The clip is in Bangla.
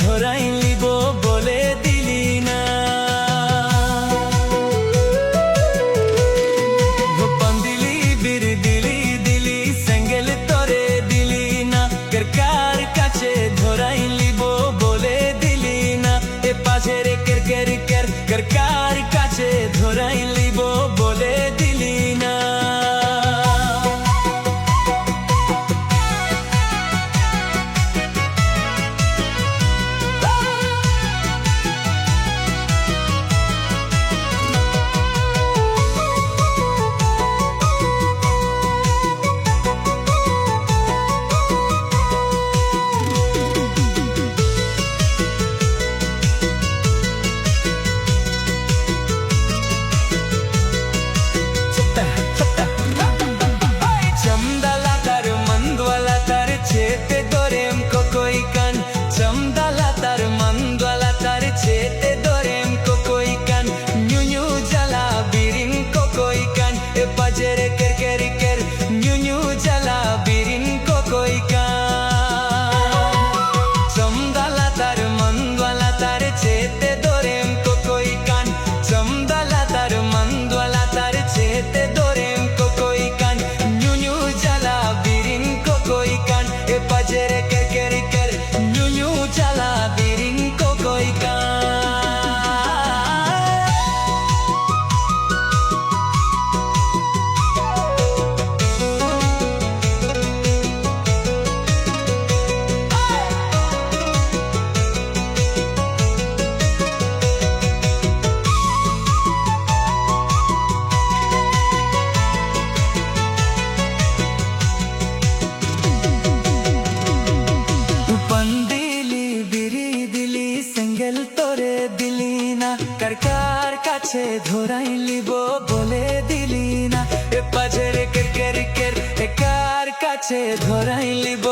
ধরাই লিব বলে দিলি না। গোপন দিলি বীর দিলি দিলি সেঙ্গেল তরে দিলি না, কার কাছে ধরাই লিব বলে দিলি না। এ পাশের কের কের কের কার কাছে ধরাই লিব বলে দিলি না। చేతే దొరేం కోకోయి కన్ చందల తర్ మందల తర్ చేతే దొరేం కోకోయి కన్ న్యూ న్యూ జలా బిరిన్ కోకోయి కన్ এ পাজের কের কের কের ন্যু ন্যু জলা বিরিন কোকোই কান চমদল তর মন্দল তর চেতে দোরেম কোকোই কান চমদল তর মন্দল তর চেতে দোরেম কোকোই কান ন্যু ন্যু জলা বিরিন কোকোই কান এ পাজের কের কের কের ন্যু ন্যু জলা বিরিন কোকোই কান। কার কাছে ধরাই লিব বলে দিলি না। এ পাজের কের কের কের কার কাছে ধরাই লিব